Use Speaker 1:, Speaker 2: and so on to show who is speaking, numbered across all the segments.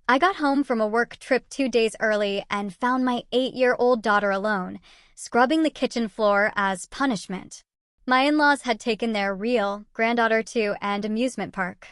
Speaker 1: I got home from a work trip 2 days early and found my 8-year-old daughter alone, scrubbing the kitchen floor as punishment. My in-laws had taken their real granddaughter to an amusement park.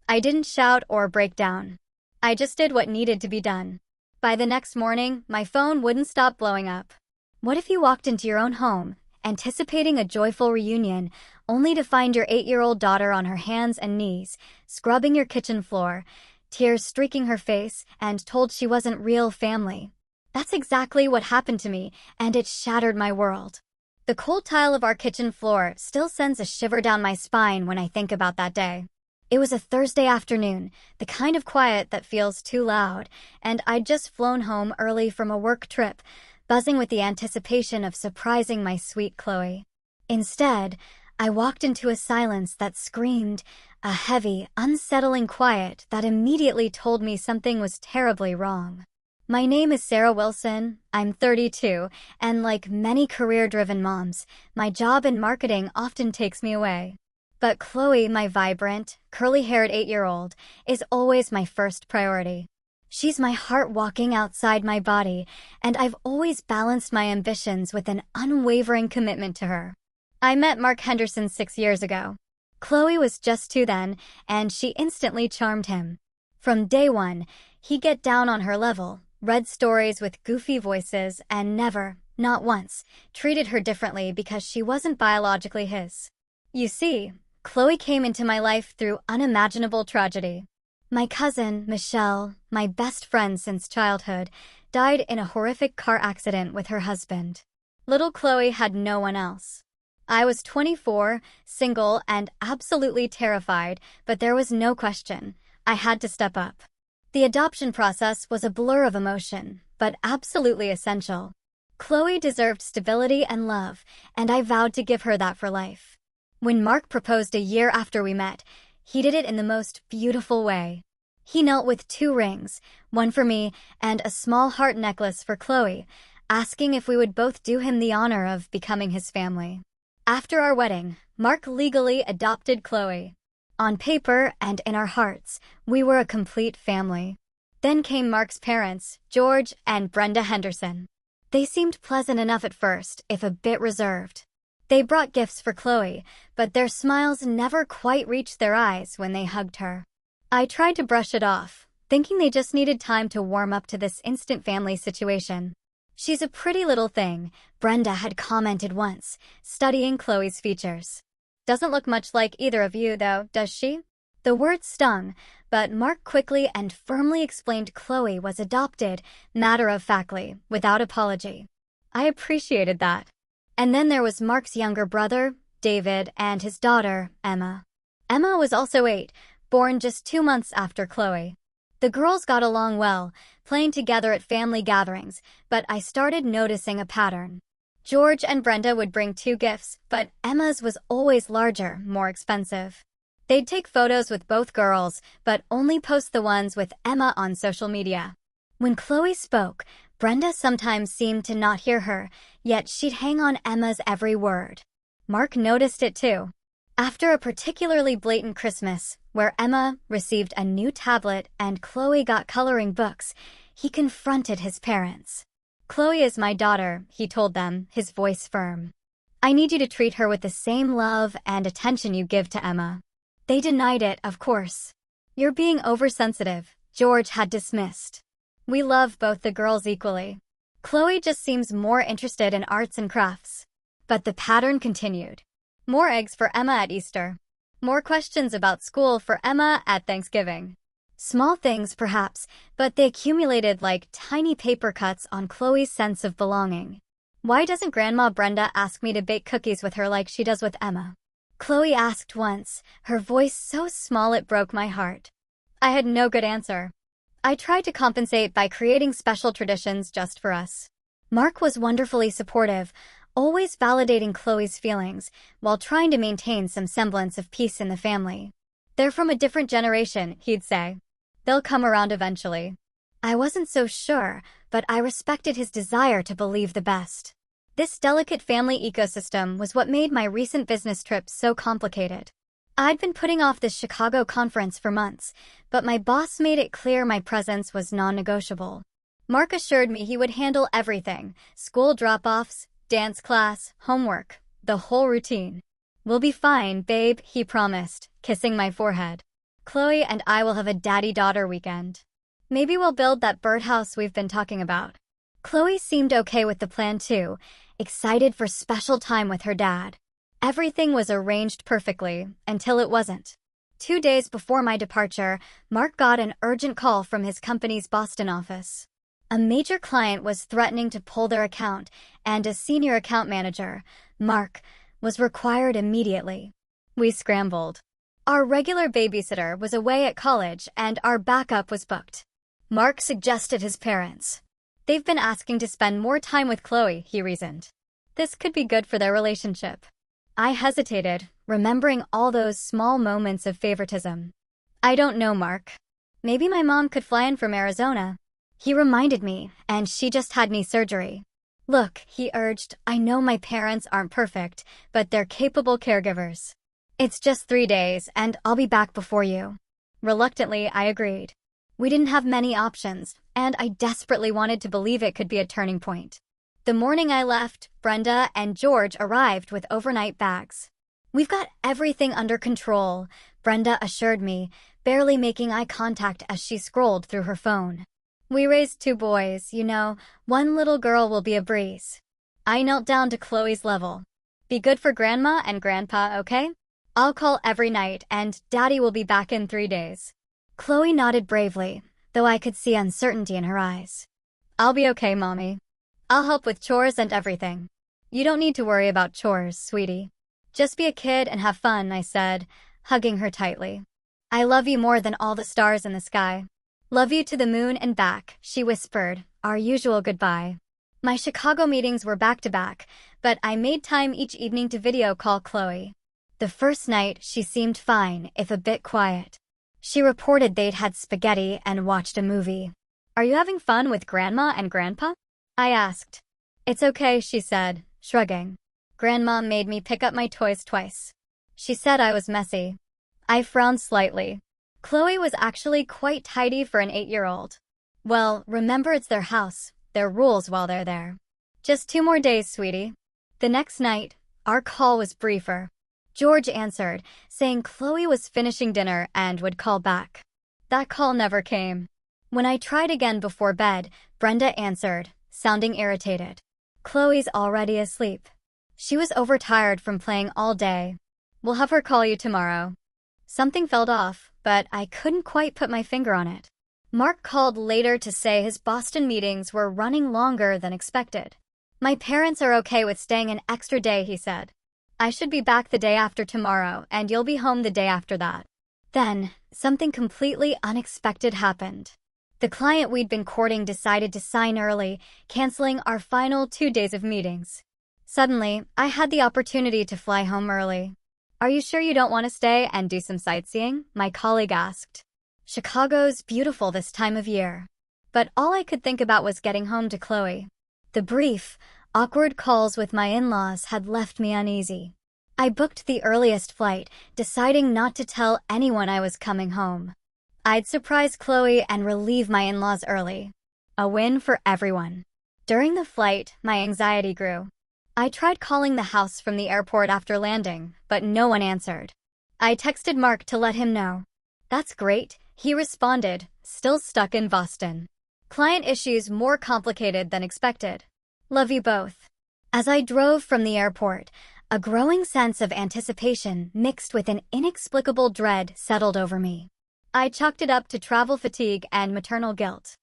Speaker 1: I didn't shout or break down. I just did what needed to be done. By the next morning, my phone wouldn't stop blowing up. What if you walked into your own home, anticipating a joyful reunion, only to find your 8-year-old daughter on her hands and knees, scrubbing your kitchen floor, tears streaking her face, and told she wasn't real family? That's exactly what happened to me, and it shattered my world. The cold tile of our kitchen floor still sends a shiver down my spine when I think about that day. It was a Thursday afternoon, the kind of quiet that feels too loud, and I'd just flown home early from a work trip, buzzing with the anticipation of surprising my sweet Chloe. Instead, I walked into a silence that screamed, a heavy, unsettling quiet that immediately told me something was terribly wrong. My name is Sarah Wilson, I'm 32, and like many career-driven moms, my job in marketing often takes me away. But Chloe, my vibrant, curly-haired 8-year-old, is always my first priority. She's my heart walking outside my body, and I've always balanced my ambitions with an unwavering commitment to her. I met Mark Henderson 6 years ago. Chloe was just 2 then, and she instantly charmed him. From day one, he'd get down on her level, read stories with goofy voices, and never, not once, treated her differently because she wasn't biologically his. You see, Chloe came into my life through unimaginable tragedy. My cousin, Michelle, my best friend since childhood, died in a horrific car accident with her husband. Little Chloe had no one else. I was 24, single, and absolutely terrified, but there was no question. I had to step up. The adoption process was a blur of emotion, but absolutely essential. Chloe deserved stability and love, and I vowed to give her that for life. When Mark proposed a year after we met, he did it in the most beautiful way. He knelt with 2 rings, one for me and a small heart necklace for Chloe, asking if we would both do him the honor of becoming his family. After our wedding, Mark legally adopted Chloe. On paper and in our hearts, we were a complete family. Then came Mark's parents, George and Brenda Henderson. They seemed pleasant enough at first, if a bit reserved. They brought gifts for Chloe, but their smiles never quite reached their eyes when they hugged her. I tried to brush it off, thinking they just needed time to warm up to this instant family situation. She's a pretty little thing, Brenda had commented once, studying Chloe's features. Doesn't look much like either of you, though, does she? The word stung, but Mark quickly and firmly explained Chloe was adopted, matter-of-factly, without apology. I appreciated that. And then there was Mark's younger brother, David, and his daughter, Emma. Emma was also 8, born just 2 months after Chloe. The girls got along well, playing together at family gatherings, but I started noticing a pattern. George and Brenda would bring 2 gifts, but Emma's was always larger, more expensive. They'd take photos with both girls, but only post the ones with Emma on social media. When Chloe spoke, Brenda sometimes seemed to not hear her, yet she'd hang on Emma's every word. Mark noticed it too. After a particularly blatant Christmas, where Emma received a new tablet and Chloe got coloring books, he confronted his parents. "Chloe is my daughter," he told them, his voice firm. "I need you to treat her with the same love and attention you give to Emma." They denied it, of course. "You're being oversensitive," George had dismissed. "We love both the girls equally. Chloe just seems more interested in arts and crafts." But the pattern continued. More eggs for Emma at Easter. More questions about school for Emma at Thanksgiving. Small things, perhaps, but they accumulated like tiny paper cuts on Chloe's sense of belonging. "Why doesn't Grandma Brenda ask me to bake cookies with her like she does with Emma?" Chloe asked once, her voice so small it broke my heart. I had no good answer. I tried to compensate by creating special traditions just for us. Mark was wonderfully supportive, always validating Chloe's feelings, while trying to maintain some semblance of peace in the family. "They're from a different generation," he'd say. "They'll come around eventually." I wasn't so sure, but I respected his desire to believe the best. This delicate family ecosystem was what made my recent business trip so complicated. I'd been putting off this Chicago conference for months, but my boss made it clear my presence was non-negotiable. Mark assured me he would handle everything: school drop-offs, dance class, homework, the whole routine. "We'll be fine, babe," he promised, kissing my forehead. "Chloe and I will have a daddy-daughter weekend. Maybe we'll build that birdhouse we've been talking about." Chloe seemed okay with the plan too, excited for special time with her dad. Everything was arranged perfectly, until it wasn't. 2 days before my departure, Mark got an urgent call from his company's Boston office. A major client was threatening to pull their account, and a senior account manager, Mark, was required immediately. We scrambled. Our regular babysitter was away at college, and our backup was booked. Mark suggested his parents. "They've been asking to spend more time with Chloe," he reasoned. "This could be good for their relationship." I hesitated, remembering all those small moments of favoritism. "I don't know, Mark. Maybe my mom could fly in from Arizona." He reminded me, and she just had knee surgery. "Look," he urged, "I know my parents aren't perfect, but they're capable caregivers. It's just 3 days, and I'll be back before you." Reluctantly, I agreed. We didn't have many options, and I desperately wanted to believe it could be a turning point. The morning I left, Brenda and George arrived with overnight bags. "We've got everything under control," Brenda assured me, barely making eye contact as she scrolled through her phone. "We raised 2 boys, you know. 1 little girl will be a breeze." I knelt down to Chloe's level. "Be good for Grandma and Grandpa, okay? I'll call every night, and Daddy will be back in 3 days." Chloe nodded bravely, though I could see uncertainty in her eyes. "I'll be okay, Mommy. I'll help with chores and everything." "You don't need to worry about chores, sweetie. Just be a kid and have fun," I said, hugging her tightly. "I love you more than all the stars in the sky." "Love you to the moon and back," she whispered, our usual goodbye. My Chicago meetings were back-to-back, but I made time each evening to video call Chloe. The first night, she seemed fine, if a bit quiet. She reported they'd had spaghetti and watched a movie. "Are you having fun with Grandma and Grandpa?" I asked. "It's okay," she said, shrugging. "Grandma made me pick up my toys twice. She said I was messy." I frowned slightly. Chloe was actually quite tidy for an 8-year-old. "Well, remember it's their house, their rules while they're there. Just 2 more days, sweetie." The next night, our call was briefer. George answered, saying Chloe was finishing dinner and would call back. That call never came. When I tried again before bed, Brenda answered, sounding irritated. "Chloe's already asleep. She was overtired from playing all day. We'll have her call you tomorrow." Something felt off, but I couldn't quite put my finger on it. Mark called later to say his Boston meetings were running longer than expected. "My parents are okay with staying an extra day," he said. "I should be back the day after tomorrow, and you'll be home the day after that." Then, something completely unexpected happened. The client we'd been courting decided to sign early, canceling our final 2 days of meetings. Suddenly, I had the opportunity to fly home early. "Are you sure you don't want to stay and do some sightseeing?" my colleague asked. Chicago's beautiful this time of year. But all I could think about was getting home to Chloe. The brief, awkward calls with my in-laws had left me uneasy. I booked the earliest flight, deciding not to tell anyone I was coming home. I'd surprise Chloe and relieve my in-laws early. A win for everyone. During the flight, my anxiety grew. I tried calling the house from the airport after landing, but no one answered. I texted Mark to let him know. "That's great," he responded, still stuck in Boston. "Client issues more complicated than expected. Love you both." As I drove from the airport, a growing sense of anticipation mixed with an inexplicable dread settled over me. I chalked it up to travel fatigue and maternal guilt.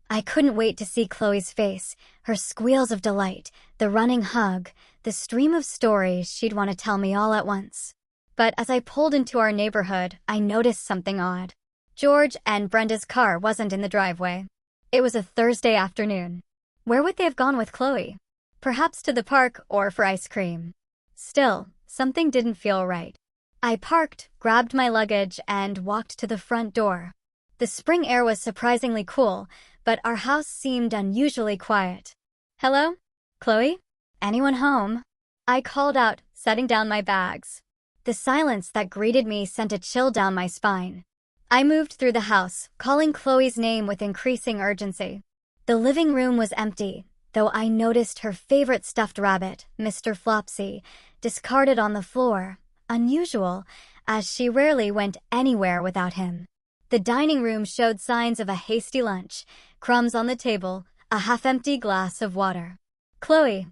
Speaker 1: I couldn't wait to see Chloe's face, her squeals of delight, the running hug, the stream of stories she'd want to tell me all at once. But as I pulled into our neighborhood, I noticed something odd. George and Brenda's car wasn't in the driveway. It was a Thursday afternoon. Where would they have gone with Chloe? Perhaps to the park or for ice cream. Still, something didn't feel right. I parked, grabbed my luggage, and walked to the front door. The spring air was surprisingly cool, but our house seemed unusually quiet. "Hello? Chloe? Anyone home?" I called out, setting down my bags. The silence that greeted me sent a chill down my spine. I moved through the house, calling Chloe's name with increasing urgency. The living room was empty, though I noticed her favorite stuffed rabbit, Mr. Flopsy, discarded on the floor, unusual, as she rarely went anywhere without him. The dining room showed signs of a hasty lunch, crumbs on the table, a half-empty glass of water. "Chloe,"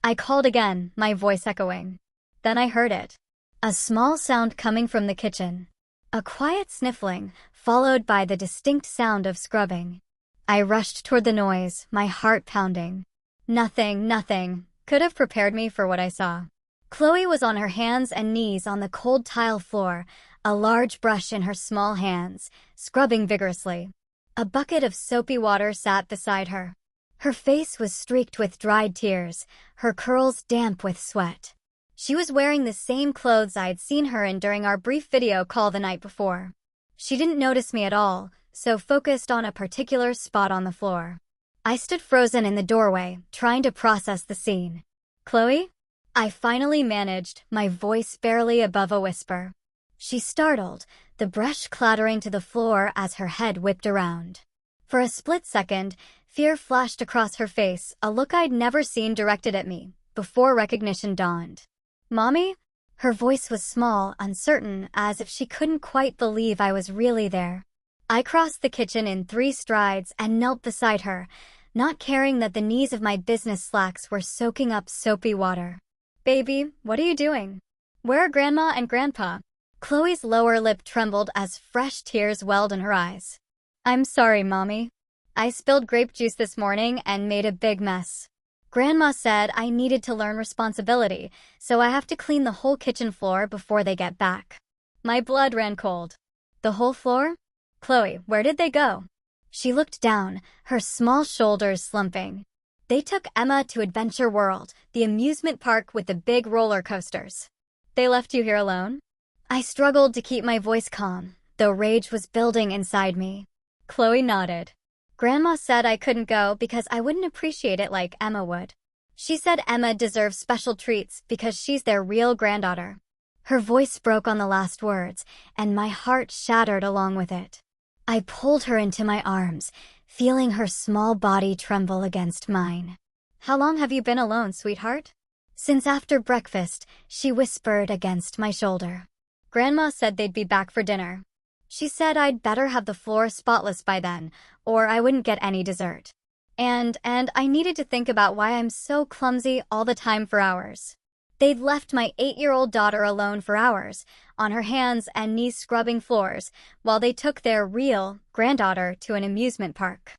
Speaker 1: I called again, my voice echoing. Then I heard it. A small sound coming from the kitchen. A quiet sniffling, followed by the distinct sound of scrubbing. I rushed toward the noise, my heart pounding. Nothing could have prepared me for what I saw. Chloe was on her hands and knees on the cold tile floor, a large brush in her small hands, scrubbing vigorously. A bucket of soapy water sat beside her. Her face was streaked with dried tears, her curls damp with sweat. She was wearing the same clothes I'd seen her in during our brief video call the night before. She didn't notice me at all, so focused on a particular spot on the floor. I stood frozen in the doorway, trying to process the scene. "Chloe?" I finally managed, my voice barely above a whisper. She startled, the brush clattering to the floor as her head whipped around. For a split second, fear flashed across her face, a look I'd never seen directed at me, before recognition dawned. "Mommy?" Her voice was small, uncertain, as if she couldn't quite believe I was really there. I crossed the kitchen in 3 strides and knelt beside her, not caring that the knees of my business slacks were soaking up soapy water. "Baby, what are you doing? Where are Grandma and Grandpa?" Chloe's lower lip trembled as fresh tears welled in her eyes. "I'm sorry, Mommy. I spilled grape juice this morning and made a big mess. Grandma said I needed to learn responsibility, so I have to clean the whole kitchen floor before they get back." My blood ran cold. "The whole floor? Chloe, where did they go?" She looked down, her small shoulders slumping. "They took Emma to Adventure World, the amusement park with the big roller coasters." "They left you here alone?" I struggled to keep my voice calm, though rage was building inside me. Chloe nodded. "Grandma said I couldn't go because I wouldn't appreciate it like Emma would. She said Emma deserves special treats because she's their real granddaughter." Her voice broke on the last words, and my heart shattered along with it. I pulled her into my arms, feeling her small body tremble against mine. "How long have you been alone, sweetheart?" "Since after breakfast," she whispered against my shoulder. "Grandma said they'd be back for dinner. She said I'd better have the floor spotless by then, or I wouldn't get any dessert. And I needed to think about why I'm so clumsy all the time for hours." They'd left my 8-year-old daughter alone for hours, on her hands and knees scrubbing floors, while they took their real granddaughter to an amusement park.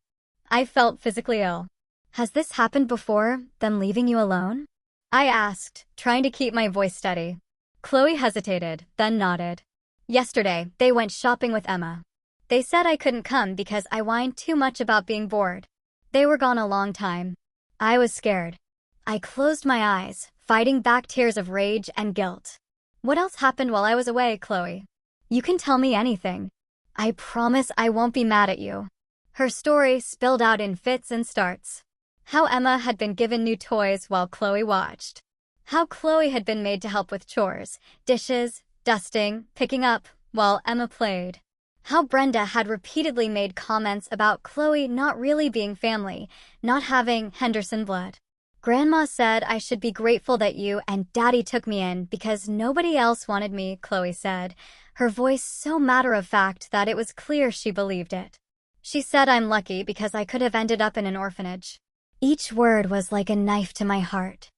Speaker 1: I felt physically ill. "Has this happened before, them leaving you alone?" I asked, trying to keep my voice steady. Chloe hesitated, then nodded. "Yesterday, they went shopping with Emma. They said I couldn't come because I whined too much about being bored. They were gone a long time. I was scared." I closed my eyes, fighting back tears of rage and guilt. "What else happened while I was away, Chloe? You can tell me anything. I promise I won't be mad at you." Her story spilled out in fits and starts. How Emma had been given new toys while Chloe watched. How Chloe had been made to help with chores, dishes, dusting, picking up, while Emma played. How Brenda had repeatedly made comments about Chloe not really being family, not having Henderson blood. "Grandma said I should be grateful that you and Daddy took me in because nobody else wanted me," Chloe said, her voice so matter-of-fact that it was clear she believed it. "She said I'm lucky because I could have ended up in an orphanage." Each word was like a knife to my heart.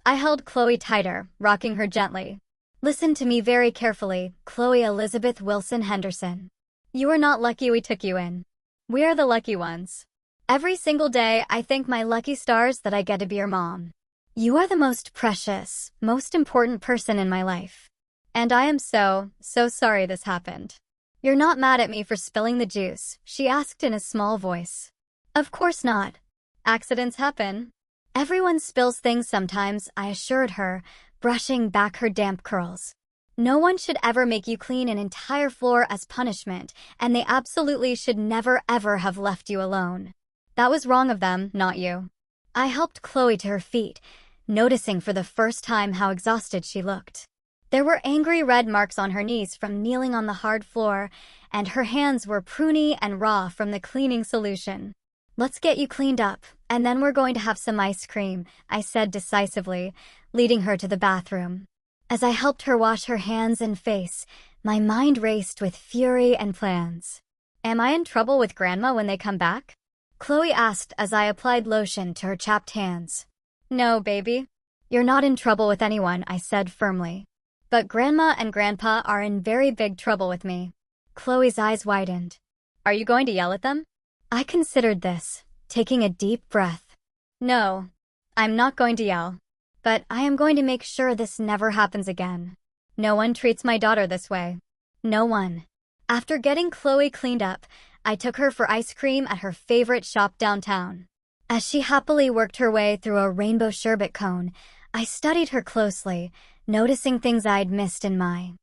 Speaker 1: I held Chloe tighter, rocking her gently. "Listen to me very carefully, Chloe Elizabeth Wilson Henderson. You are not lucky we took you in. We are the lucky ones. Every single day, I thank my lucky stars that I get to be your mom. You are the most precious, most important person in my life. And I am so sorry this happened." "You're not mad at me for spilling the juice?" she asked in a small voice. "Of course not. Accidents happen." "Everyone spills things sometimes," I assured her, brushing back her damp curls. "No one should ever make you clean an entire floor as punishment, and they absolutely should never ever have left you alone. That was wrong of them, not you." I helped Chloe to her feet, noticing for the first time how exhausted she looked. There were angry red marks on her knees from kneeling on the hard floor, and her hands were pruny and raw from the cleaning solution. "Let's get you cleaned up, and then we're going to have some ice cream," I said decisively, leading her to the bathroom. As I helped her wash her hands and face, my mind raced with fury and plans. "Am I in trouble with Grandma when they come back?" Chloe asked as I applied lotion to her chapped hands. "No, baby. You're not in trouble with anyone," I said firmly. "But Grandma and Grandpa are in very big trouble with me." Chloe's eyes widened. "Are you going to yell at them?" I considered this, taking a deep breath. "No, I'm not going to yell. But I am going to make sure this never happens again. No one treats my daughter this way. No one." After getting Chloe cleaned up, I took her for ice cream at her favorite shop downtown. As she happily worked her way through a rainbow sherbet cone, I studied her closely, noticing things I'd missed in my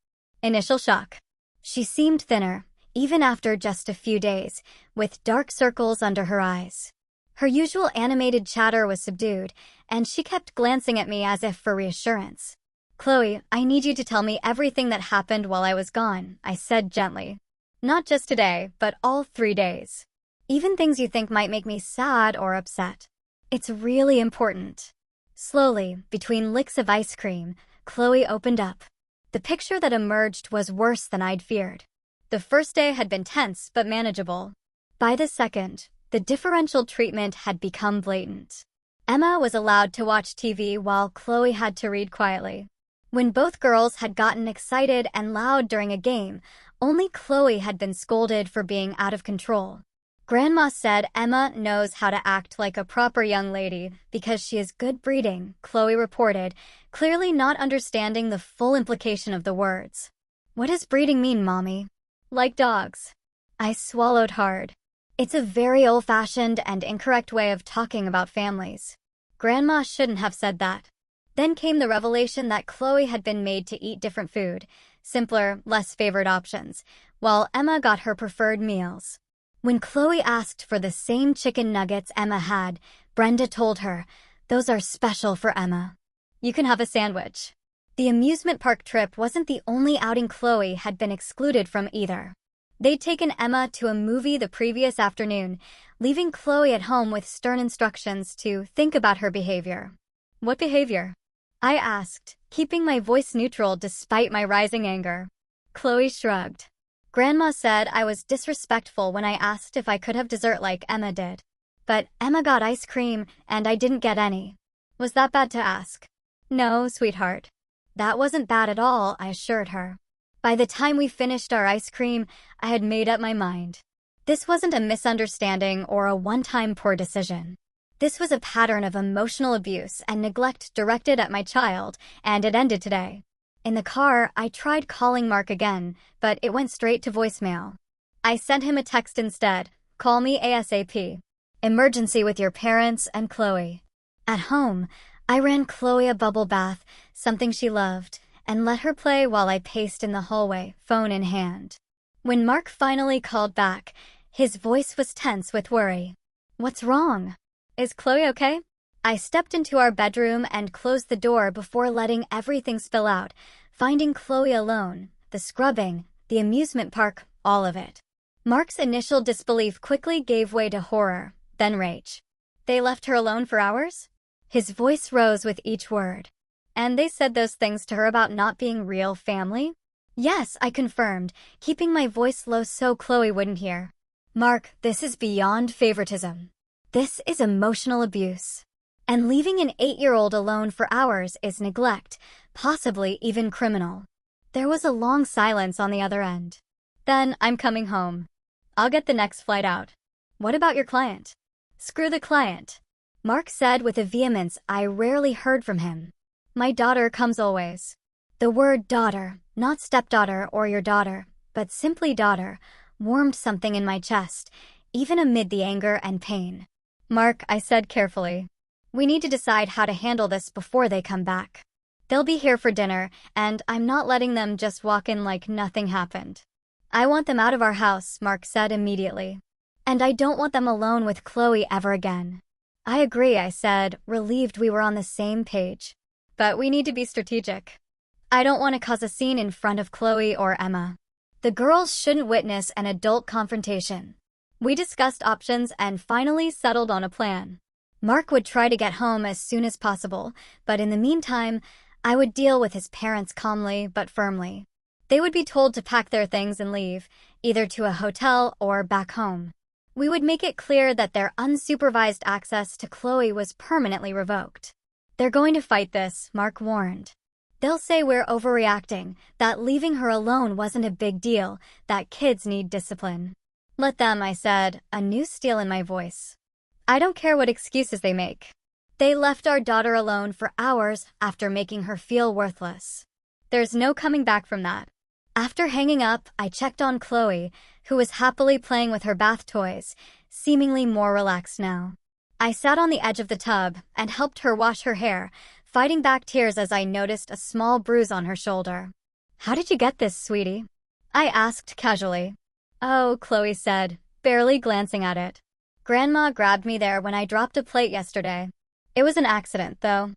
Speaker 1: initial shock. She seemed thinner, even after just a few days, with dark circles under her eyes. Her usual animated chatter was subdued, and she kept glancing at me as if for reassurance. "Chloe, I need you to tell me everything that happened while I was gone," I said gently. "Not just today, but all 3 days. Even things you think might make me sad or upset. It's really important." Slowly, between licks of ice cream, Chloe opened up. The picture that emerged was worse than I'd feared. The first day had been tense but manageable. By the second, the differential treatment had become blatant. Emma was allowed to watch TV while Chloe had to read quietly. When both girls had gotten excited and loud during a game, only Chloe had been scolded for being out of control. Grandma said Emma knows how to act like a proper young lady because she is good breeding, Chloe reported, clearly not understanding the full implication of the words. "What does breeding mean, Mommy?" "Like dogs." I swallowed hard. It's a very old-fashioned and incorrect way of talking about families. Grandma shouldn't have said that. Then came the revelation that Chloe had been made to eat different food, simpler, less favored options, while Emma got her preferred meals. When Chloe asked for the same chicken nuggets Emma had, Brenda told her, "Those are special for Emma. You can have a sandwich." The amusement park trip wasn't the only outing Chloe had been excluded from either. They'd taken Emma to a movie the previous afternoon, leaving Chloe at home with stern instructions to think about her behavior. "What behavior?" I asked, keeping my voice neutral despite my rising anger. Chloe shrugged. "Grandma said I was disrespectful when I asked if I could have dessert like Emma did. But Emma got ice cream, and I didn't get any. Was that bad to ask?" "No, sweetheart. That wasn't bad at all," I assured her. By the time we finished our ice cream, I had made up my mind. This wasn't a misunderstanding or a one-time poor decision. This was a pattern of emotional abuse and neglect directed at my child, and it ended today. In the car, I tried calling Mark again, but it went straight to voicemail. I sent him a text instead. "Call me ASAP. Emergency with your parents and Chloe." At home, I ran Chloe a bubble bath, something she loved, and let her play while I paced in the hallway, phone in hand. When Mark finally called back, his voice was tense with worry. "What's wrong? Is Chloe okay?" I stepped into our bedroom and closed the door before letting everything spill out, finding Chloe alone, the scrubbing, the amusement park, all of it. Mark's initial disbelief quickly gave way to horror, then rage. "They left her alone for hours?" His voice rose with each word. "And they said those things to her about not being real family?" "Yes," I confirmed, keeping my voice low so Chloe wouldn't hear. "Mark, this is beyond favoritism. This is emotional abuse. And leaving an 8-year-old alone for hours is neglect, possibly even criminal." There was a long silence on the other end. "Then I'm coming home. I'll get the next flight out. What about your client?" "Screw the client," Mark said with a vehemence I rarely heard from him. "My daughter comes always." The word daughter, not stepdaughter or your daughter, but simply daughter, warmed something in my chest, even amid the anger and pain. "Mark," I said carefully, "we need to decide how to handle this before they come back. They'll be here for dinner, and I'm not letting them just walk in like nothing happened." "I want them out of our house," Mark said immediately. "And I don't want them alone with Chloe ever again." "I agree," I said, relieved we were on the same page. "But we need to be strategic." I don't want to cause a scene in front of Chloe or Emma. The girls shouldn't witness an adult confrontation. We discussed options and finally settled on a plan. Mark would try to get home as soon as possible, but in the meantime, I would deal with his parents calmly but firmly. They would be told to pack their things and leave, either to a hotel or back home. We would make it clear that their unsupervised access to Chloe was permanently revoked. They're going to fight this, Mark warned. They'll say we're overreacting, that leaving her alone wasn't a big deal, that kids need discipline. Let them, I said, a new steel in my voice. I don't care what excuses they make. They left our daughter alone for hours after making her feel worthless. There's no coming back from that. After hanging up, I checked on Chloe, who was happily playing with her bath toys, seemingly more relaxed now. I sat on the edge of the tub and helped her wash her hair, fighting back tears as I noticed a small bruise on her shoulder. How did you get this, sweetie? I asked casually. Oh, Chloe said, barely glancing at it. Grandma grabbed me there when I dropped a plate yesterday. It was an accident, though.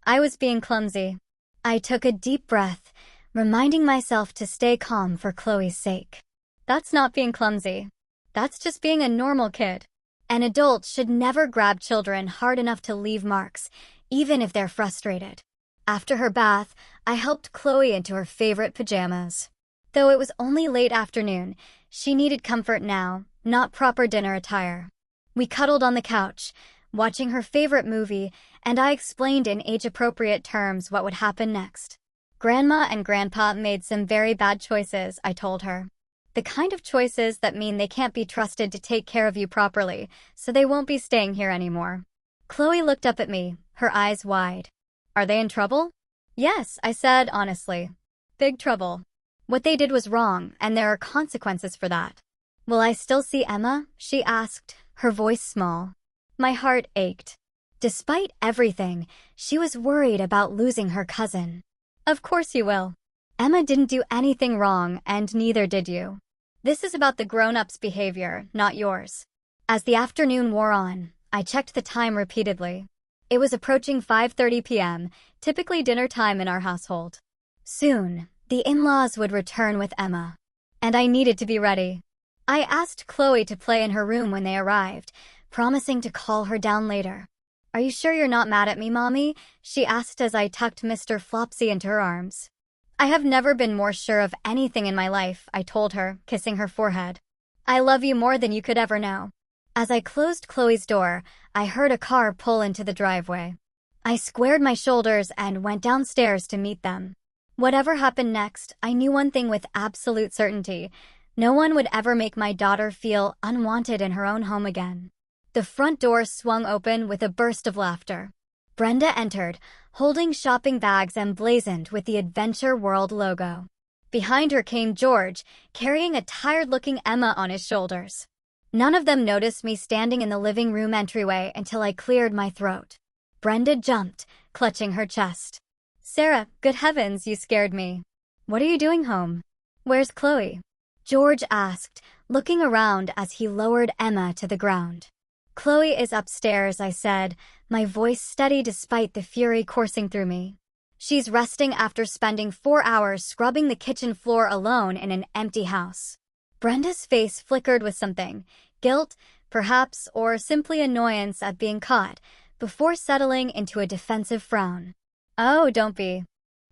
Speaker 1: I was being clumsy. I took a deep breath, reminding myself to stay calm for Chloe's sake. That's not being clumsy. That's just being a normal kid. An adult should never grab children hard enough to leave marks, even if they're frustrated. After her bath, I helped Chloe into her favorite pajamas. Though it was only late afternoon, she needed comfort now, not proper dinner attire. We cuddled on the couch, watching her favorite movie, and I explained in age-appropriate terms what would happen next. Grandma and Grandpa made some very bad choices, I told her. The kind of choices that mean they can't be trusted to take care of you properly, so they won't be staying here anymore. Chloe looked up at me, her eyes wide. Are they in trouble? Yes, I said honestly. Big trouble. What they did was wrong, and there are consequences for that. Will I still see Emma? She asked, her voice small. My heart ached. Despite everything, she was worried about losing her cousin. Of course you will. Emma didn't do anything wrong, and neither did you. This is about the grown-ups' behavior, not yours. As the afternoon wore on, I checked the time repeatedly. It was approaching 5:30 p.m., typically dinner time in our household. Soon, the in-laws would return with Emma, and I needed to be ready. I asked Chloe to play in her room when they arrived, promising to call her down later. Are you sure you're not mad at me, Mommy? She asked as I tucked Mr. Flopsy into her arms. I have never been more sure of anything in my life, I told her, kissing her forehead. I love you more than you could ever know. As I closed Chloe's door, I heard a car pull into the driveway. I squared my shoulders and went downstairs to meet them. Whatever happened next, I knew one thing with absolute certainty. No one would ever make my daughter feel unwanted in her own home again. The front door swung open with a burst of laughter. Brenda entered, holding shopping bags emblazoned with the Adventure World logo. Behind her came George, carrying a tired-looking Emma on his shoulders. None of them noticed me standing in the living room entryway until I cleared my throat. Brenda jumped, clutching her chest. Sarah, good heavens, you scared me. What are you doing home? Where's Chloe? George asked, looking around as he lowered Emma to the ground. Chloe is upstairs, I said, my voice steady despite the fury coursing through me. She's resting after spending 4 hours scrubbing the kitchen floor alone in an empty house. Brenda's face flickered with something, guilt, perhaps, or simply annoyance at being caught, before settling into a defensive frown. Oh, don't be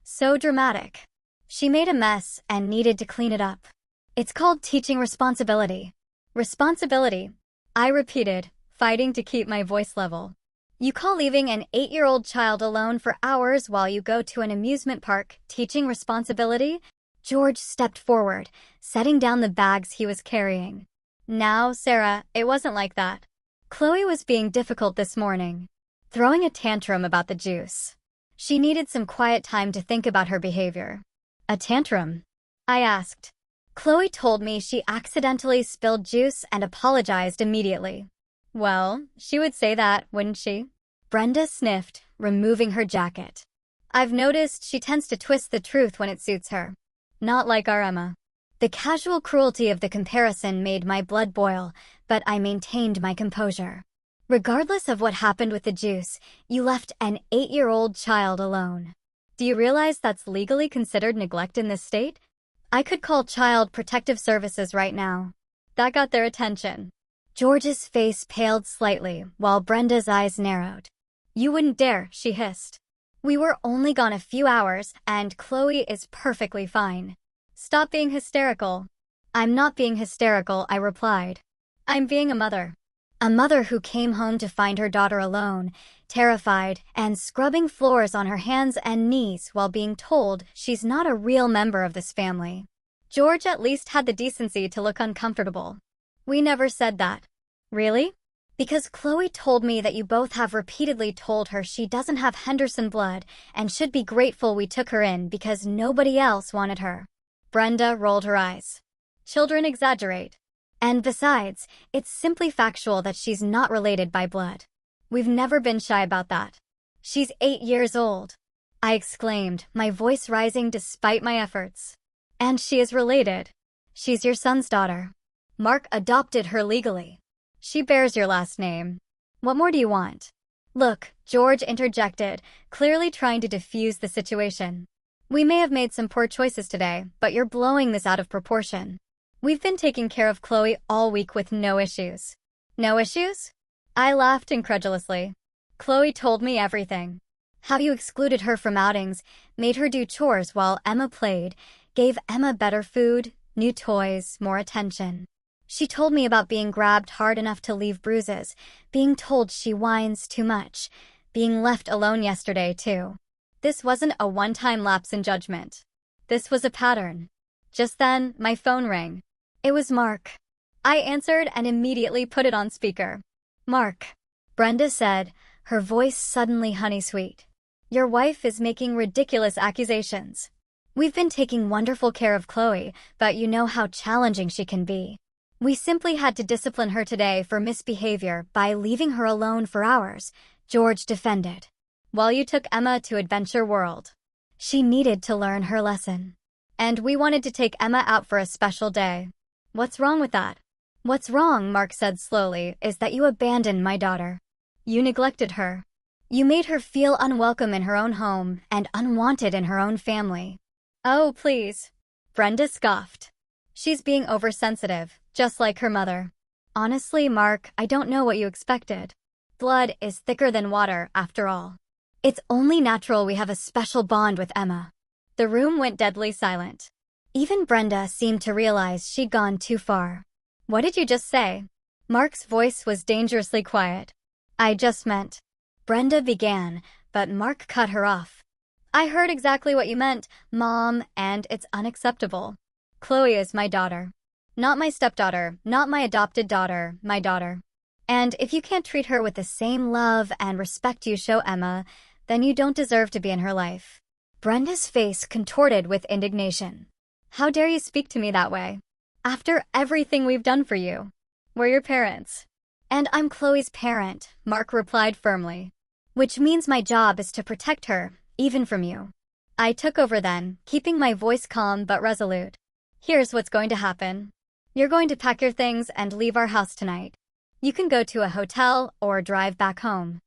Speaker 1: so dramatic. She made a mess and needed to clean it up. It's called teaching responsibility. Responsibility, I repeated, fighting to keep my voice level. You call leaving an 8-year-old child alone for hours while you go to an amusement park teaching responsibility? George stepped forward, setting down the bags he was carrying. Now, Sarah, it wasn't like that. Chloe was being difficult this morning, throwing a tantrum about the juice. She needed some quiet time to think about her behavior. A tantrum? I asked. Chloe told me she accidentally spilled juice and apologized immediately. Well, she would say that, wouldn't she? Brenda sniffed, removing her jacket. I've noticed she tends to twist the truth when it suits her. Not like our Emma. The casual cruelty of the comparison made my blood boil, but I maintained my composure. Regardless of what happened with the juice, you left an 8-year-old child alone. Do you realize that's legally considered neglect in this state? I could call Child Protective Services right now. That got their attention. George's face paled slightly, while Brenda's eyes narrowed. You wouldn't dare, she hissed. We were only gone a few hours, and Chloe is perfectly fine. Stop being hysterical. I'm not being hysterical, I replied. I'm being a mother. A mother who came home to find her daughter alone, terrified, and scrubbing floors on her hands and knees while being told she's not a real member of this family. George at least had the decency to look uncomfortable. We never said that. Really? Because Chloe told me that you both have repeatedly told her she doesn't have Henderson blood and should be grateful we took her in because nobody else wanted her. Brenda rolled her eyes. Children exaggerate. And besides, it's simply factual that she's not related by blood. We've never been shy about that. She's 8 years old, I exclaimed, my voice rising despite my efforts. And she is related. She's your son's daughter. Mark adopted her legally. She bears your last name. What more do you want? Look, George interjected, clearly trying to defuse the situation. We may have made some poor choices today, but you're blowing this out of proportion. We've been taking care of Chloe all week with no issues. No issues? I laughed incredulously. Chloe told me everything. How you excluded her from outings, made her do chores while Emma played, gave Emma better food, new toys, more attention. She told me about being grabbed hard enough to leave bruises, being told she whines too much, being left alone yesterday too. This wasn't a one-time lapse in judgment. This was a pattern. Just then, my phone rang. It was Mark. I answered and immediately put it on speaker. Mark, Brenda said, her voice suddenly honey-sweet. Your wife is making ridiculous accusations. We've been taking wonderful care of Chloe, but you know how challenging she can be. We simply had to discipline her today for misbehavior by leaving her alone for hours, George defended. While you took Emma to Adventure World. She needed to learn her lesson. And we wanted to take Emma out for a special day. What's wrong with that? What's wrong, Mark said slowly, is that you abandoned my daughter. You neglected her. You made her feel unwelcome in her own home and unwanted in her own family. Oh, please. Brenda scoffed. She's being oversensitive, just like her mother. Honestly, Mark, I don't know what you expected. Blood is thicker than water, after all. It's only natural we have a special bond with Emma. The room went deadly silent. Even Brenda seemed to realize she'd gone too far. What did you just say? Mark's voice was dangerously quiet. I just meant. Brenda began, but Mark cut her off. I heard exactly what you meant, Mom, and it's unacceptable. Chloe is my daughter. Not my stepdaughter, not my adopted daughter, my daughter. And if you can't treat her with the same love and respect you show Emma, then you don't deserve to be in her life. Brenda's face contorted with indignation. How dare you speak to me that way? After everything we've done for you. We're your parents. And I'm Chloe's parent, Mark replied firmly. Which means my job is to protect her, even from you. I took over then, keeping my voice calm but resolute. Here's what's going to happen. You're going to pack your things and leave our house tonight. You can go to a hotel or drive back home.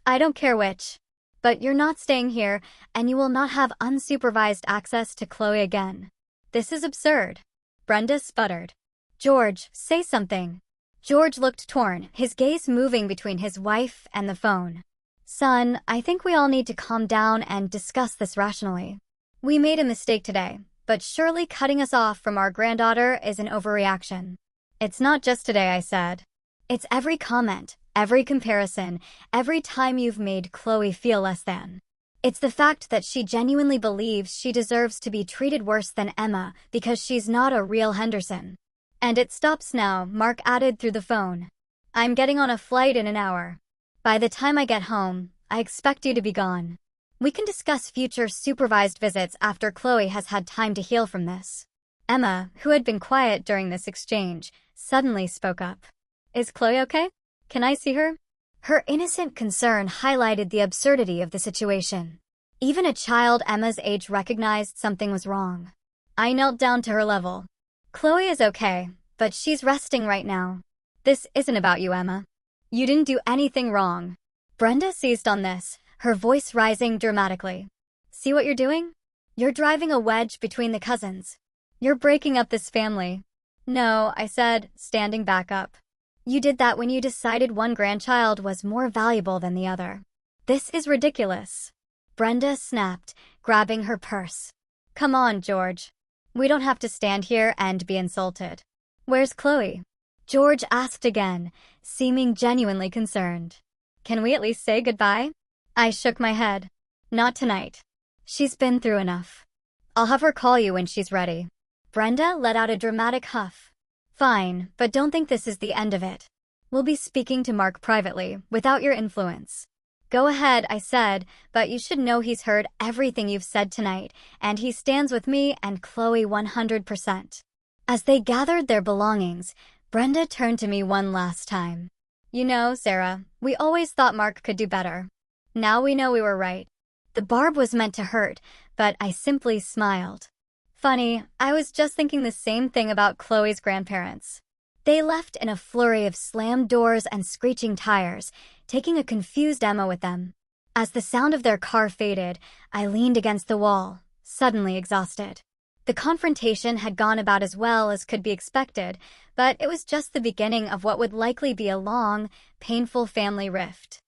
Speaker 1: I don't care which. But you're not staying here, and you will not have unsupervised access to Chloe again. This is absurd. Brenda sputtered. George, say something. George looked torn, his gaze moving between his wife and the phone. Son, I think we all need to calm down and discuss this rationally. We made a mistake today, but surely cutting us off from our granddaughter is an overreaction. It's not just today, I said. It's every comment, every comparison, every time you've made Chloe feel less than. It's the fact that she genuinely believes she deserves to be treated worse than Emma because she's not a real Henderson. And it stops now, Mark added through the phone. I'm getting on a flight in an hour. By the time I get home, I expect you to be gone. We can discuss future supervised visits after Chloe has had time to heal from this. Emma, who had been quiet during this exchange, suddenly spoke up. Is Chloe okay? Can I see her? Her innocent concern highlighted the absurdity of the situation. Even a child Emma's age recognized something was wrong. I knelt down to her level. Chloe is okay, but she's resting right now. This isn't about you, Emma. You didn't do anything wrong. Brenda seized on this, her voice rising dramatically. See what you're doing? You're driving a wedge between the cousins. You're breaking up this family. No, I said, standing back up. You did that when you decided one grandchild was more valuable than the other. This is ridiculous. Brenda snapped, grabbing her purse. Come on, George. We don't have to stand here and be insulted. Where's Chloe? George asked again, seeming genuinely concerned. Can we at least say goodbye? I shook my head. Not tonight. She's been through enough. I'll have her call you when she's ready. Brenda let out a dramatic huff. Fine, but don't think this is the end of it. We'll be speaking to Mark privately, without your influence. Go ahead, I said, but you should know he's heard everything you've said tonight, and he stands with me and Chloe 100%. As they gathered their belongings, Brenda turned to me one last time. You know, Sarah, we always thought Mark could do better. Now we know we were right. The barb was meant to hurt, but I simply smiled. Funny, I was just thinking the same thing about Chloe's grandparents. They left in a flurry of slammed doors and screeching tires, taking a confused Emma with them. As the sound of their car faded, I leaned against the wall, suddenly exhausted. The confrontation had gone about as well as could be expected, but it was just the beginning of what would likely be a long, painful family rift.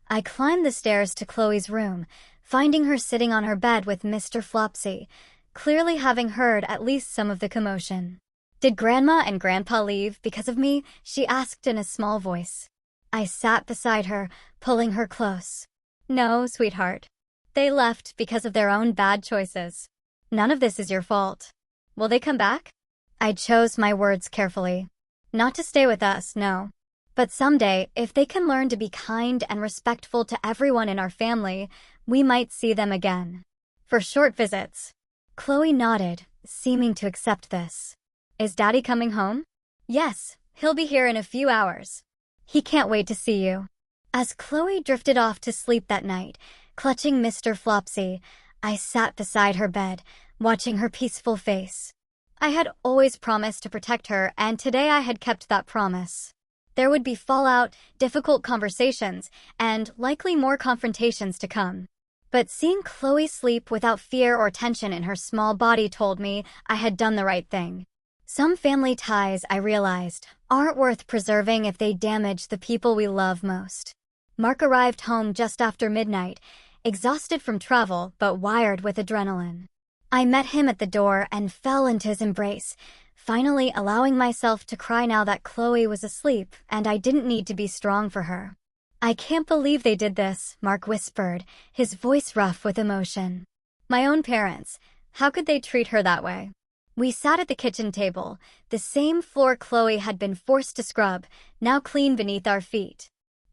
Speaker 1: I climbed the stairs to Chloe's room, finding her sitting on her bed with Mr. Flopsy, clearly having heard at least some of the commotion. Did Grandma and Grandpa leave because of me? She asked in a small voice. I sat beside her, pulling her close. No, sweetheart. They left because of their own bad choices. None of this is your fault. Will they come back? I chose my words carefully. Not to stay with us, no. But someday, if they can learn to be kind and respectful to everyone in our family, we might see them again. For short visits. Chloe nodded, seeming to accept this. Is Daddy coming home? Yes, he'll be here in a few hours. He can't wait to see you. As Chloe drifted off to sleep that night, clutching Mr. Flopsy, I sat beside her bed, watching her peaceful face. I had always promised to protect her, and today I had kept that promise. There would be fallout, difficult conversations, and likely more confrontations to come. But seeing Chloe sleep without fear or tension in her small body told me I had done the right thing. Some family ties, I realized, aren't worth preserving if they damage the people we love most. Mark arrived home just after midnight, exhausted from travel but wired with adrenaline. I met him at the door and fell into his embrace, finally allowing myself to cry now that Chloe was asleep and I didn't need to be strong for her. I can't believe they did this, Mark whispered, his voice rough with emotion. My own parents, how could they treat her that way? We sat at the kitchen table, the same floor Chloe had been forced to scrub, now clean beneath our feet.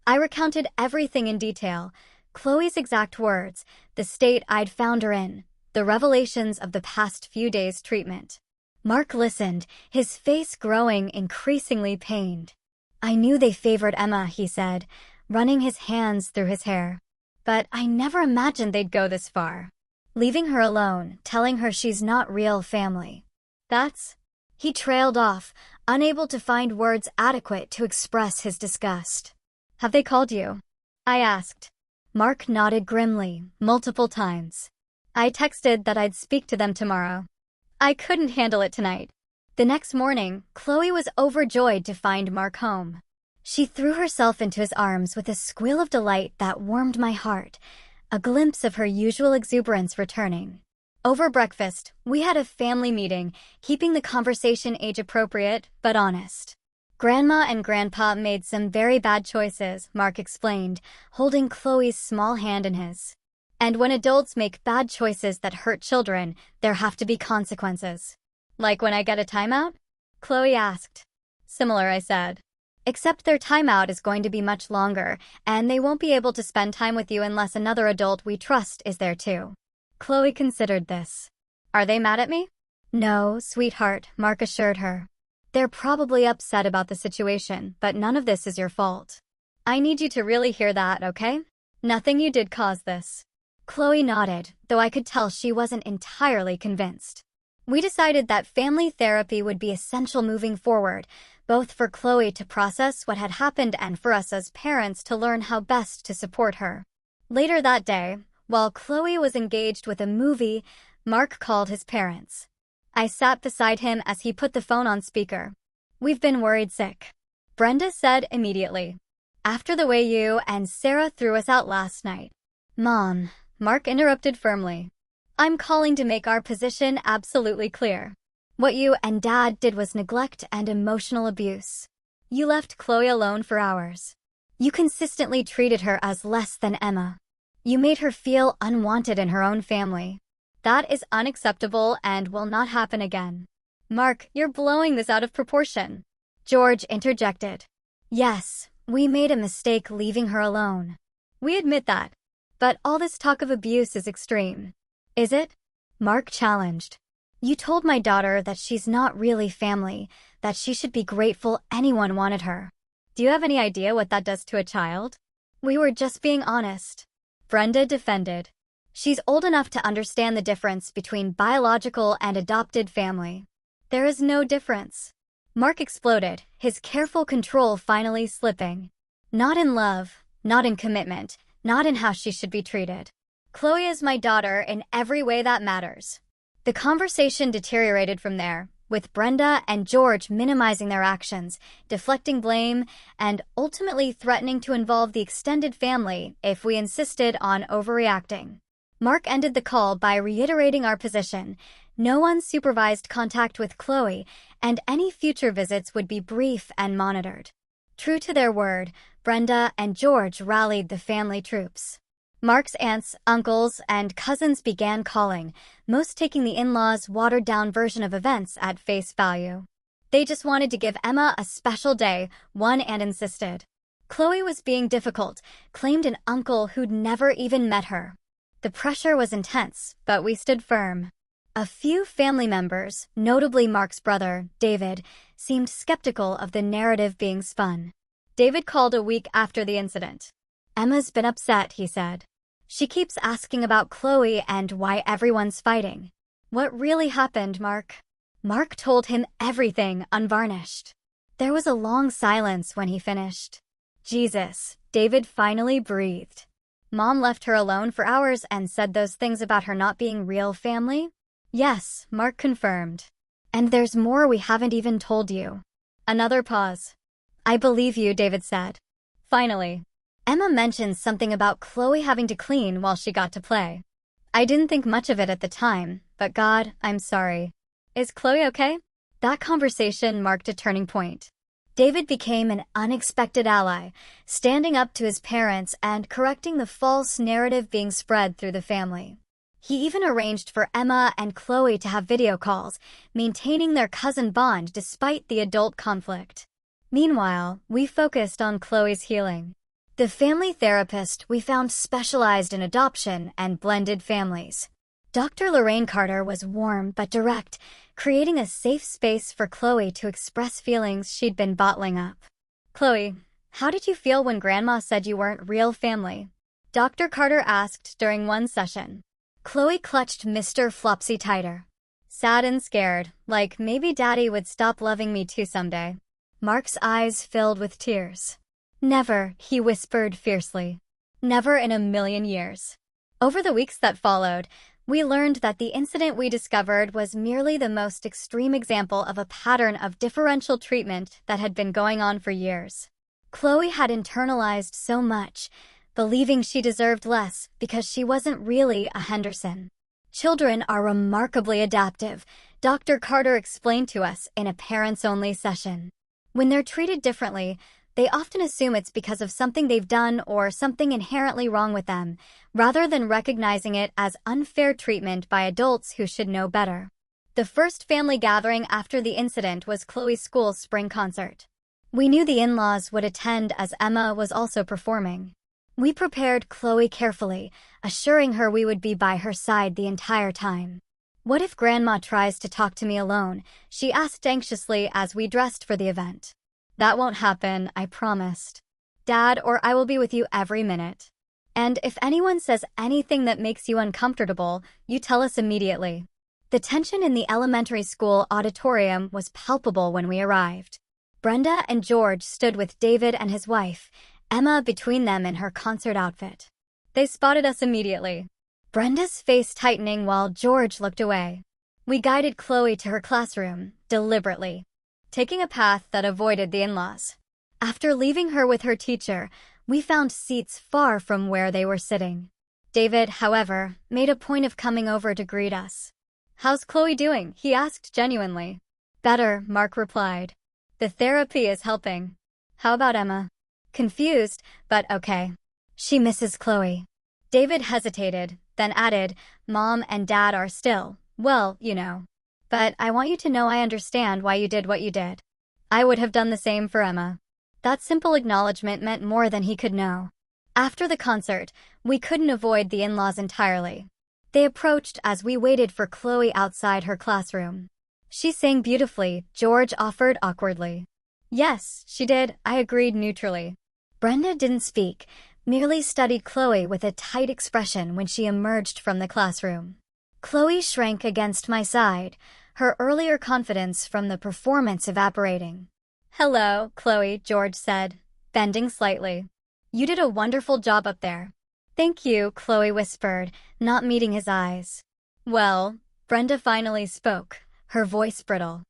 Speaker 1: I recounted everything in detail, Chloe's exact words, the state I'd found her in, the revelations of the past few days' treatment. Mark listened, his face growing increasingly pained. I knew they favored Emma, he said, running his hands through his hair. But I never imagined they'd go this far. Leaving her alone, telling her she's not real family. He trailed off, unable to find words adequate to express his disgust. Have they called you? I asked. Mark nodded grimly, multiple times. I texted that I'd speak to them tomorrow. I couldn't handle it tonight. The next morning, Chloe was overjoyed to find Mark home. She threw herself into his arms with a squeal of delight that warmed my heart, a glimpse of her usual exuberance returning. Over breakfast, we had a family meeting, keeping the conversation age-appropriate but honest. Grandma and Grandpa made some very bad choices, Mark explained, holding Chloe's small hand in his. And when adults make bad choices that hurt children, there have to be consequences. Like when I get a timeout? Chloe asked. Similar, I said. Except their timeout is going to be much longer, and they won't be able to spend time with you unless another adult we trust is there too. Chloe considered this. Are they mad at me? No, sweetheart, Mark assured her. They're probably upset about the situation, but none of this is your fault. I need you to really hear that, okay? Nothing you did caused this. Chloe nodded, though I could tell she wasn't entirely convinced. We decided that family therapy would be essential moving forward, both for Chloe to process what had happened and for us as parents to learn how best to support her. Later that day, While Chloe was engaged with a movie, Mark called his parents. I sat beside him as he put the phone on speaker. "We've been worried sick," Brenda said immediately. "After the way you and Sarah threw us out last night." "Mom," Mark interrupted firmly. "I'm calling to make our position absolutely clear. What you and Dad did was neglect and emotional abuse. You left Chloe alone for hours. You consistently treated her as less than Emma. You made her feel unwanted in her own family. That is unacceptable and will not happen again." "Mark, you're blowing this out of proportion," George interjected. "Yes, we made a mistake leaving her alone. We admit that. But all this talk of abuse is extreme." "Is it?" Mark challenged. "You told my daughter that she's not really family, that she should be grateful anyone wanted her. Do you have any idea what that does to a child?" "We were just being honest," Brenda defended. "She's old enough to understand the difference between biological and adopted family." "There is no difference," Mark exploded, his careful control finally slipping. "Not in love, not in commitment, not in how she should be treated. Chloe is my daughter in every way that matters." The conversation deteriorated from there, with Brenda and George minimizing their actions, deflecting blame, and ultimately threatening to involve the extended family if we insisted on overreacting. Mark ended the call by reiterating our position: no unsupervised contact with Chloe, and any future visits would be brief and monitored. True to their word, Brenda and George rallied the family troops. Mark's aunts, uncles, and cousins began calling, most taking the in-laws' watered-down version of events at face value. They just wanted to give Emma a special day, one aunt insisted. Chloe was being difficult, claimed an uncle who'd never even met her. The pressure was intense, but we stood firm. A few family members, notably Mark's brother, David, seemed skeptical of the narrative being spun. David called a week after the incident. "Emma's been upset," he said. "She keeps asking about Chloe and why everyone's fighting." "What really happened, Mark?" Mark told him everything, unvarnished. There was a long silence when he finished. "Jesus," David finally breathed. "Mom left her alone for hours and said those things about her not being real family?" "Yes," Mark confirmed. "And there's more we haven't even told you." Another pause. "I believe you," David said. Finally, Emma mentioned something about Chloe having to clean while she got to play. "I didn't think much of it at the time, but God, I'm sorry. Is Chloe okay?" That conversation marked a turning point. David became an unexpected ally, standing up to his parents and correcting the false narrative being spread through the family. He even arranged for Emma and Chloe to have video calls, maintaining their cousin bond despite the adult conflict. Meanwhile, we focused on Chloe's healing. The family therapist we found specialized in adoption and blended families. Dr. Lorraine Carter was warm but direct, creating a safe space for Chloe to express feelings she'd been bottling up. "Chloe, how did you feel when Grandma said you weren't real family?" Dr. Carter asked during one session. Chloe clutched Mr. Flopsy tighter. "Sad and scared, like maybe Daddy would stop loving me too someday." Mark's eyes filled with tears. "Never," he whispered fiercely. "Never in a million years." Over the weeks that followed, we learned that the incident we discovered was merely the most extreme example of a pattern of differential treatment that had been going on for years. Chloe had internalized so much, believing she deserved less because she wasn't really a Henderson. "Children are remarkably adaptive," Dr. Carter explained to us in a parents-only session. "When they're treated differently, they often assume it's because of something they've done or something inherently wrong with them, rather than recognizing it as unfair treatment by adults who should know better." The first family gathering after the incident was Chloe's school's spring concert. We knew the in-laws would attend as Emma was also performing. We prepared Chloe carefully, assuring her we would be by her side the entire time. "What if Grandma tries to talk to me alone?" she asked anxiously as we dressed for the event. "That won't happen, I promised. Dad or I will be with you every minute. And if anyone says anything that makes you uncomfortable, you tell us immediately." The tension in the elementary school auditorium was palpable when we arrived. Brenda and George stood with David and his wife, Emma between them in her concert outfit. They spotted us immediately. Brenda's face tightening while George looked away. We guided Chloe to her classroom, deliberately, taking a path that avoided the in-laws. After leaving her with her teacher, we found seats far from where they were sitting. David, however, made a point of coming over to greet us. "How's Chloe doing?" he asked genuinely. "Better," Mark replied. "The therapy is helping." "How about Emma?" Confused, but okay. "She misses Chloe." David hesitated, then added, "Mom and Dad are still, well, you know. But I want you to know I understand why you did what you did. I would have done the same for Emma." That simple acknowledgement meant more than he could know. After the concert, we couldn't avoid the in-laws entirely. They approached as we waited for Chloe outside her classroom. "She sang beautifully," George offered awkwardly. "Yes, she did," I agreed neutrally. Brenda didn't speak, merely studied Chloe with a tight expression when she emerged from the classroom. Chloe shrank against my side, her earlier confidence from the performance evaporating. "Hello, Chloe," George said, bending slightly. "You did a wonderful job up there." "Thank you," Chloe whispered, not meeting his eyes. "Well," Brenda finally spoke, her voice brittle.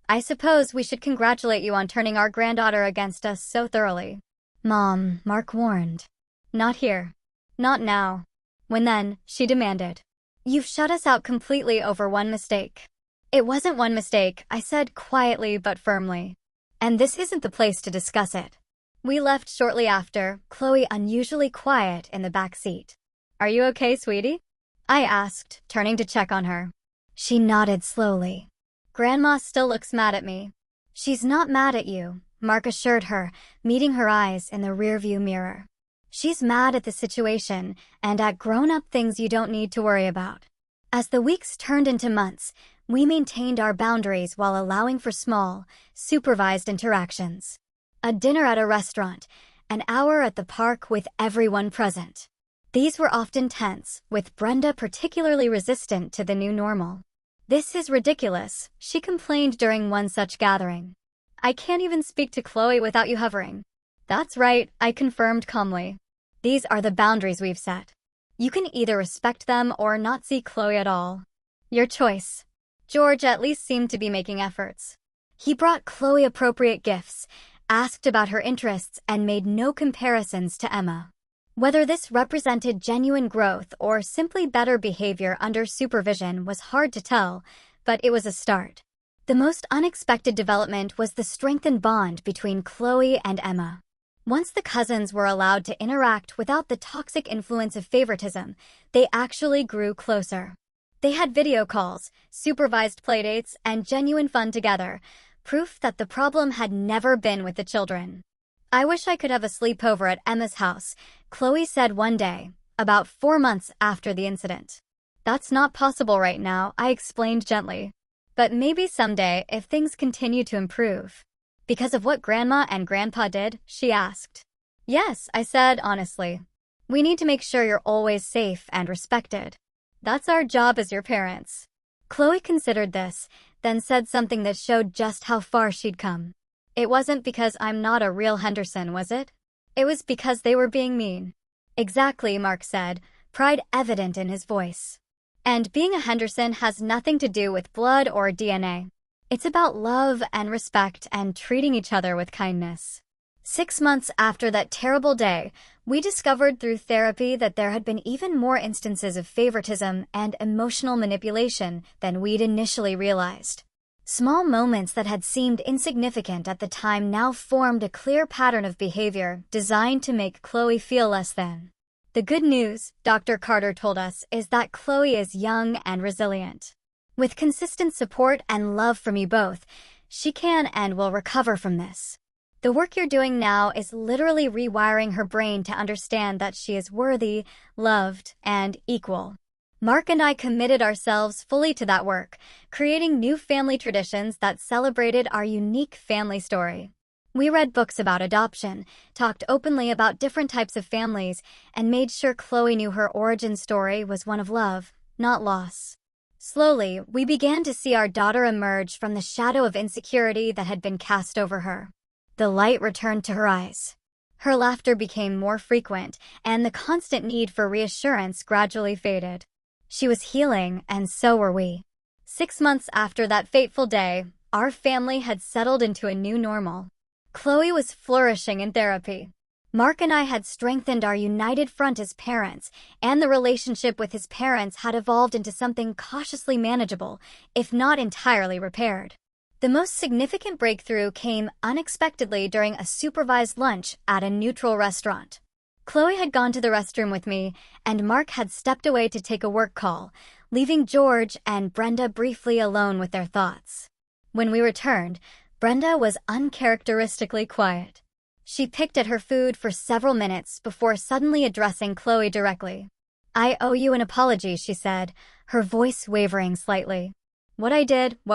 Speaker 1: "I suppose we should congratulate you on turning our granddaughter against us so thoroughly." "Mom," Mark warned. "Not here. Not now." When then, she demanded, "You've shut us out completely over one mistake." "It wasn't one mistake," I said quietly but firmly. "And this isn't the place to discuss it." We left shortly after, Chloe unusually quiet in the back seat. "Are you okay, sweetie?" I asked, turning to check on her. She nodded slowly. "Grandma still looks mad at me." "She's not mad at you," Mark assured her, meeting her eyes in the rearview mirror. "She's mad at the situation and at grown-up things you don't need to worry about." As the weeks turned into months, we maintained our boundaries while allowing for small, supervised interactions. A dinner at a restaurant, an hour at the park with everyone present. These were often tense, with Brenda particularly resistant to the new normal. "This is ridiculous," she complained during one such gathering. "I can't even speak to Chloe without you hovering." "That's right," I confirmed calmly. "These are the boundaries we've set. You can either respect them or not see Chloe at all. Your choice." George at least seemed to be making efforts. He brought Chloe appropriate gifts, asked about her interests, and made no comparisons to Emma. Whether this represented genuine growth or simply better behavior under supervision was hard to tell, but it was a start. The most unexpected development was the strengthened bond between Chloe and Emma. Once the cousins were allowed to interact without the toxic influence of favoritism, they actually grew closer. They had video calls, supervised playdates, and genuine fun together, proof that the problem had never been with the children. "I wish I could have a sleepover at Emma's house," Chloe said one day, about 4 months after the incident. "That's not possible right now," I explained gently. "But maybe someday if things continue to improve." "Because of what Grandma and Grandpa did?" she asked. "Yes," I said honestly. "We need to make sure you're always safe and respected. That's our job as your parents." Chloe considered this, then said something that showed just how far she'd come. "It wasn't because I'm not a real Henderson, was it? It was because they were being mean." "Exactly," Mark said, pride evident in his voice. "And being a Henderson has nothing to do with blood or DNA. It's about love and respect and treating each other with kindness." 6 months after that terrible day, we discovered through therapy that there had been even more instances of favoritism and emotional manipulation than we'd initially realized. Small moments that had seemed insignificant at the time now formed a clear pattern of behavior designed to make Chloe feel less than. The good news, Dr. Carter told us, is that Chloe is young and resilient. With consistent support and love from you both, she can and will recover from this. The work you're doing now is literally rewiring her brain to understand that she is worthy, loved, and equal. Mark and I committed ourselves fully to that work, creating new family traditions that celebrated our unique family story. We read books about adoption, talked openly about different types of families, and made sure Chloe knew her origin story was one of love, not loss. Slowly, we began to see our daughter emerge from the shadow of insecurity that had been cast over her. The light returned to her eyes. Her laughter became more frequent, and the constant need for reassurance gradually faded. She was healing, and so were we. 6 months after that fateful day, our family had settled into a new normal. Chloe was flourishing in therapy. Mark and I had strengthened our united front as parents, and the relationship with his parents had evolved into something cautiously manageable, if not entirely repaired. The most significant breakthrough came unexpectedly during a supervised lunch at a neutral restaurant. Chloe had gone to the restroom with me, and Mark had stepped away to take a work call, leaving George and Brenda briefly alone with their thoughts. When we returned, Brenda was uncharacteristically quiet. She picked at her food for several minutes before suddenly addressing Chloe directly. "I owe you an apology," she said, her voice wavering slightly. What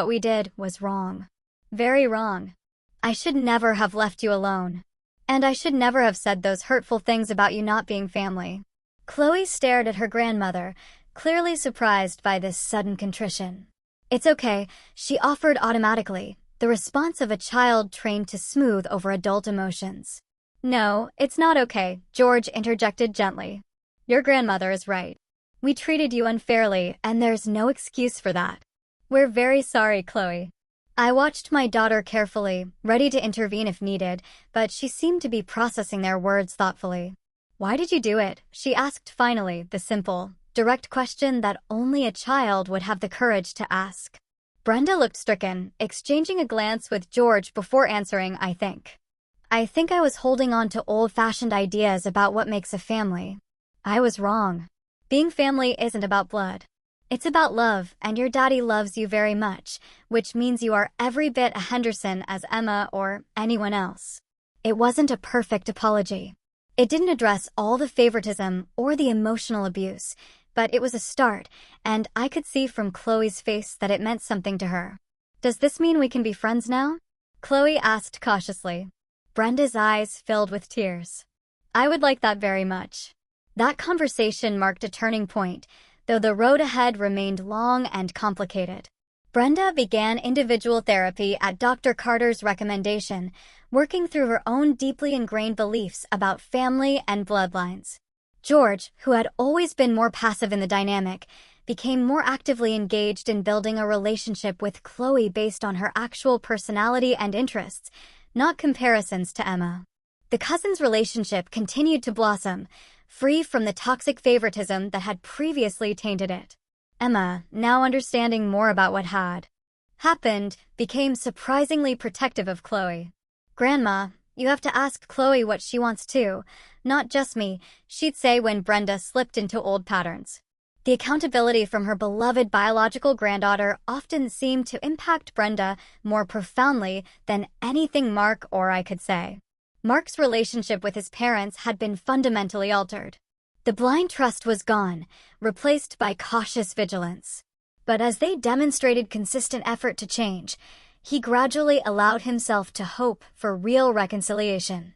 Speaker 1: we did, was wrong. Very wrong. I should never have left you alone. And I should never have said those hurtful things about you not being family." Chloe stared at her grandmother, clearly surprised by this sudden contrition. "It's okay," she offered automatically, the response of a child trained to smooth over adult emotions. "No, it's not okay," George interjected gently. "Your grandmother is right. We treated you unfairly, and there's no excuse for that. We're very sorry, Chloe." I watched my daughter carefully, ready to intervene if needed, but she seemed to be processing their words thoughtfully. "Why did you do it?" she asked finally, the simple, direct question that only a child would have the courage to ask. Brenda looked stricken, exchanging a glance with George before answering, I think I was holding on to old-fashioned ideas about what makes a family. I was wrong. Being family isn't about blood. It's about love, and your daddy loves you very much, which means you are every bit a Henderson as Emma or anyone else. It wasn't a perfect apology. It didn't address all the favoritism or the emotional abuse, but it was a start, and I could see from Chloe's face that it meant something to her. "Does this mean we can be friends now?" Chloe asked cautiously. Brenda's eyes filled with tears. "I would like that very much." That conversation marked a turning point, though the road ahead remained long and complicated. Brenda began individual therapy at Dr. Carter's recommendation, working through her own deeply ingrained beliefs about family and bloodlines. George, who had always been more passive in the dynamic, became more actively engaged in building a relationship with Chloe based on her actual personality and interests, not comparisons to Emma. The cousins' relationship continued to blossom, free from the toxic favoritism that had previously tainted it. Emma, now understanding more about what had happened, became surprisingly protective of Chloe. "Grandma, you have to ask Chloe what she wants too, not just me," she'd say when Brenda slipped into old patterns. The accountability from her beloved biological granddaughter often seemed to impact Brenda more profoundly than anything Mark or I could say. Mark's relationship with his parents had been fundamentally altered. The blind trust was gone, replaced by cautious vigilance. But as they demonstrated consistent effort to change, he gradually allowed himself to hope for real reconciliation.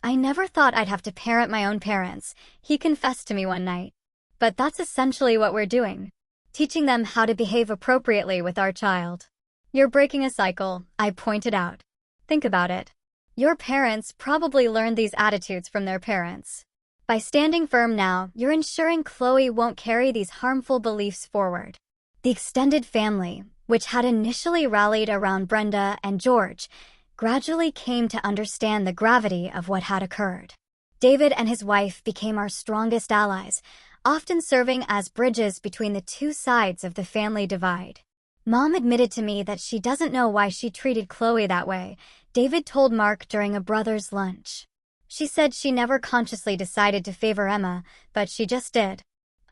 Speaker 1: "I never thought I'd have to parent my own parents," he confessed to me one night. "But that's essentially what we're doing, teaching them how to behave appropriately with our child." "You're breaking a cycle," I pointed out. "Think about it. Your parents probably learned these attitudes from their parents. By standing firm now, you're ensuring Chloe won't carry these harmful beliefs forward." The extended family, which had initially rallied around Brenda and George, gradually came to understand the gravity of what had occurred. David and his wife became our strongest allies, often serving as bridges between the two sides of the family divide. Mom admitted to me that she doesn't know why she treated Chloe that way, David told Mark during a brother's lunch. "She said she never consciously decided to favor Emma, but she just did.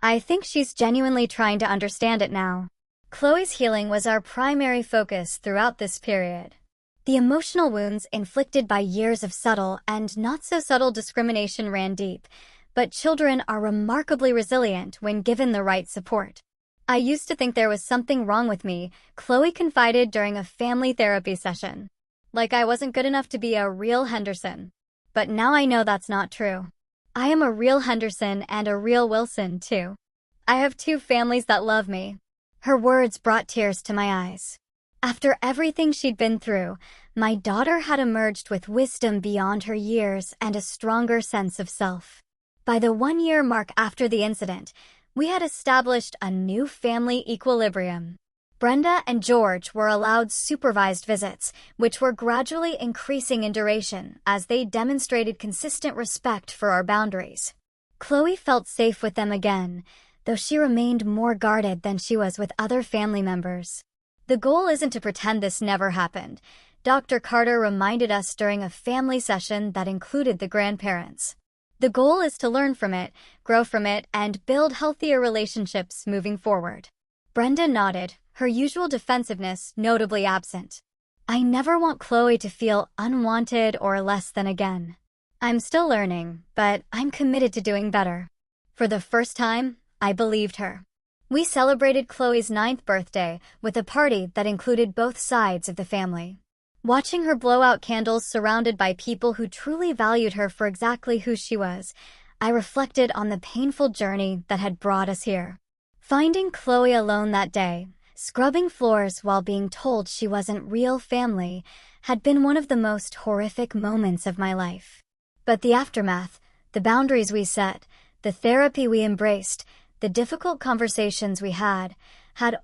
Speaker 1: I think she's genuinely trying to understand it now." Chloe's healing was our primary focus throughout this period. The emotional wounds inflicted by years of subtle and not-so-subtle discrimination ran deep, but children are remarkably resilient when given the right support. "I used to think there was something wrong with me," Chloe confided during a family therapy session. "Like I wasn't good enough to be a real Henderson. But now I know that's not true. I am a real Henderson and a real Wilson, too. I have two families that love me." Her words brought tears to my eyes. After everything she'd been through, my daughter had emerged with wisdom beyond her years and a stronger sense of self. By the 1-year mark after the incident, We had established a new family equilibrium. Brenda and George were allowed supervised visits, which were gradually increasing in duration as they demonstrated consistent respect for our boundaries. Chloe felt safe with them again, though she remained more guarded than she was with other family members. The goal isn't to pretend this never happened. Dr. Carter reminded us during a family session that included the grandparents. The goal is to learn from it, grow from it, and build healthier relationships moving forward. Brenda nodded, her usual defensiveness notably absent. I never want Chloe to feel unwanted or less than again. I'm still learning, but I'm committed to doing better. For the first time, I believed her. We celebrated Chloe's 9th birthday with a party that included both sides of the family. Watching her blow out candles surrounded by people who truly valued her for exactly who she was, I reflected on the painful journey that had brought us here. Finding Chloe alone that day, scrubbing floors while being told she wasn't real family, had been one of the most horrific moments of my life. But the aftermath, the boundaries we set, the therapy we embraced, the difficult conversations we had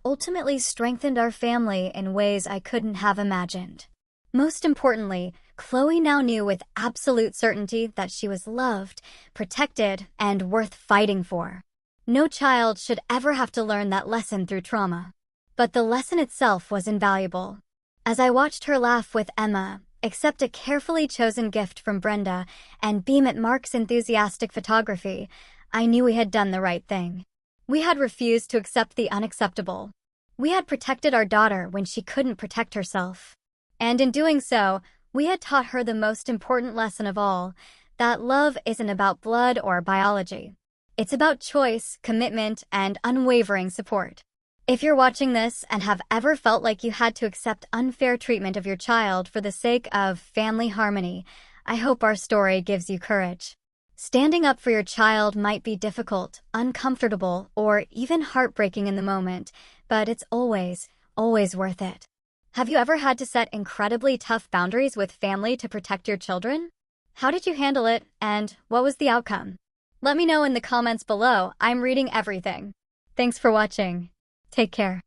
Speaker 1: ultimately strengthened our family in ways I couldn't have imagined. Most importantly, Chloe now knew with absolute certainty that she was loved, protected, and worth fighting for. No child should ever have to learn that lesson through trauma. But the lesson itself was invaluable. As I watched her laugh with Emma, accept a carefully chosen gift from Brenda, and beam at Mark's enthusiastic photography, I knew we had done the right thing. We had refused to accept the unacceptable. We had protected our daughter when she couldn't protect herself. And in doing so, we had taught her the most important lesson of all, that love isn't about blood or biology. It's about choice, commitment, and unwavering support. If you're watching this and have ever felt like you had to accept unfair treatment of your child for the sake of family harmony, I hope our story gives you courage. Standing up for your child might be difficult, uncomfortable, or even heartbreaking in the moment, but it's always, always worth it. Have you ever had to set incredibly tough boundaries with family to protect your children? How did you handle it, and what was the outcome? Let me know in the comments below. I'm reading everything. Thanks for watching. Take care.